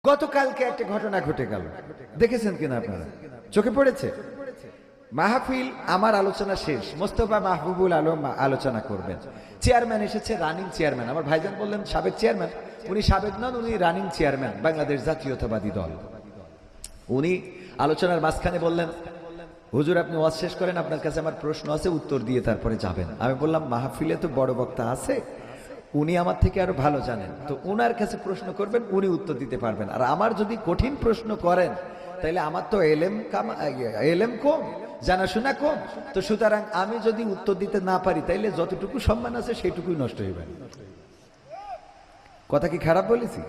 গতকালকে একটা ঘটনা ঘটে গেল, দেখেছেন কিনা আপনারা? চোখে পড়েছে? মাহফিল আমার আলোচনা শেষ, মোস্তফা মাহবুবুল আলম আলোচনা করবেন। চেয়ারম্যান এসেছে, রানিং চেয়ারম্যান। আমার ভাইজান বললেন সাবেক চেয়ারম্যান। উনি সাবেক নন, উনি রানিং চেয়ারম্যান বাংলাদেশ জাতীয়তাবাদী দল। উনি আলোচনার মাঝখানে বললেন, হুজুর আপনি ওয়াজ শেষ করেন, আপনার কাছে আমার প্রশ্ন আছে, উত্তর দিয়ে তারপরে যাবেন। আমি বললাম মাহফিলে তো বড় বক্তা আছে, উনি আমার থেকে আরো ভালো জানেন, তো উনার কাছে প্রশ্ন করবেন, উনি উত্তর দিতে পারবেন। আর আমার যদি কঠিন প্রশ্ন করেন তাহলে আমার তো এলেম কম, জানাশোনা কম, তো সুতরাং আমি যদি উত্তর দিতে না পারি তাইলে যতটুকু সম্মান আছে সেইটুকুই নষ্ট হইবে। কথা কি খারাপ বলেছি?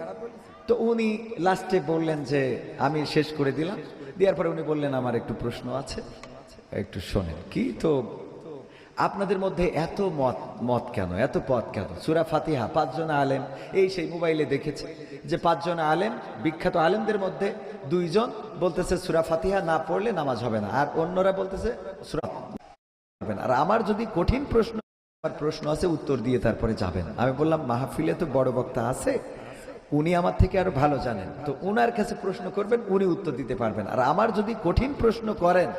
তো উনি লাস্টে বললেন যে আমি শেষ করে দিলাম। দেওয়ার পরে উনি বললেন আমার একটু প্রশ্ন আছে, একটু শোনেন। কি? তো আপনাদের মধ্যে এত মত কেন, এত পথ কেন? সূরা ফাতিহা 5 জন আলেম, এই সেই মোবাইলে দেখেছে যে 5 জন আলেম, বিখ্যাত আলেমদের মধ্যে 2 জন বলতেছে সূরা ফাতিহা না পড়লে নামাজ হবে না, আর অন্যরা বলতেছে সূরা হবে না। আর আমার যদি কঠিন প্রশ্ন আছে, উত্তর দিয়ে তারপরে যাবেন। আমি বললাম মাহফিলে তো বড় বক্তা আছে, উনি আমার থেকে আরো ভালো জানেন, তো উনার কাছে প্রশ্ন করবেন, উনি উত্তর দিতে পারবেন। আর আমার যদি কঠিন প্রশ্ন করেন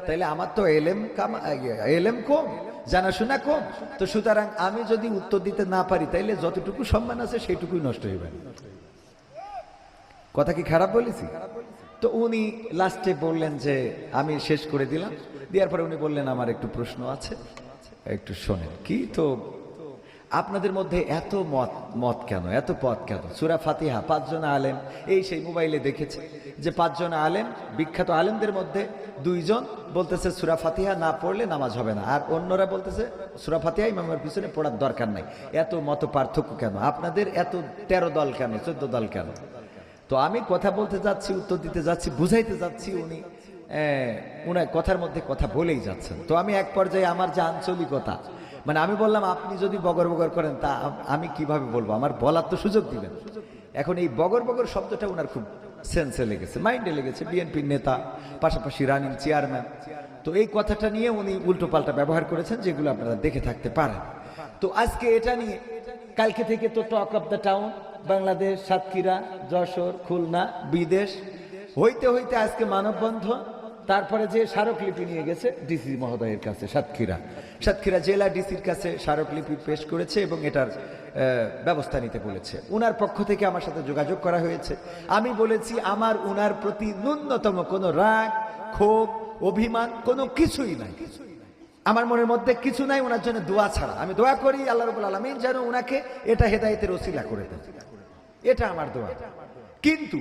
তাহলে আমার তো এলেম কম, জানাশোনা কম, তো সুতরাং আমি যদি উত্তর দিতে না পারি তাইলে যতটুকু সম্মান আছে সেইটুকুই নষ্ট হইবে। কথা কি খারাপ বলেছি? তো উনি লাস্টে বললেন যে আমি শেষ করে দিলাম। দেওয়ার পরে উনি বললেন আমার একটু প্রশ্ন আছে, একটু শোনেন। কি? তো আপনাদের মধ্যে এত মত কেন, এত পথ কেন? সূরা ফাতিহা 5 জন আলেম, এই সেই মোবাইলে দেখেছে যে 5 জন আলেম, বিখ্যাত আলেমদের মধ্যে 2 জন বলতেছে সূরা ফাতিহা না পড়লে নামাজ হবে না, আর অন্যরা বলতেছে সূরা ফাতিহা ইমামের পিছনে পড়ার দরকার নাই। এত মত পার্থক্য কেন? আপনাদের এত 13 দল কেন, 14 দল কেন? তো আমি কথা বলতে যাচ্ছি, উত্তর দিতে যাচ্ছি, বুঝাইতে যাচ্ছি, উনি উনার কথার মধ্যে কথা বলেই যাচ্ছেন। তো আমি এক পর্যায়ে আমার যে আঞ্চলিকতা, মানে আমি বললাম আপনি যদি বগর বগর করেন তা আমি কিভাবে বলবো, আমার বলার তো সুযোগ দিবেন। এখন এই বগর বগর শব্দটা ওনার খুব সেন্সে লেগেছে, মাইন্ডে লেগেছে। বিএনপির নেতা, পাশাপাশি রানিং চেয়ারম্যান, তো এই কথাটা নিয়ে উনি উল্টো পাল্টা ব্যবহার করেছেন, যেগুলো আপনারা দেখে থাকতে পারেন। তো আজকে এটা নিয়ে কালকে থেকে তো talk of the town, Bangladesh, Satkhira, Jessore, Khulna, বিদেশ হইতে হইতে আজকে মানববন্ধন, তারপরে যে স্মারকলিপি নিয়ে গেছে ডিসি মহোদয়ের কাছে, সাতক্ষীরা জেলা ডিসির কাছে স্মারকলিপি পেশ করেছে এবং এটার ব্যবস্থা নিতে বলেছে। উনার পক্ষ থেকে আমার সাথে যোগাযোগ করা হয়েছে। আমি বলেছি আমার উনার প্রতি ন্যূনতম কোনো রাগ, ক্ষোভ, অভিমান কোনো কিছুই নাই, আমার মনের মধ্যে কিছু নাই ওনার জন্য দোয়া ছাড়া। আমি দোয়া করি আল্লাহ রাব্বুল আলামিন যেন উনাকে এটা হেদায়েতের ওসিলা করে দেন, এটা আমার দোয়া। কিন্তু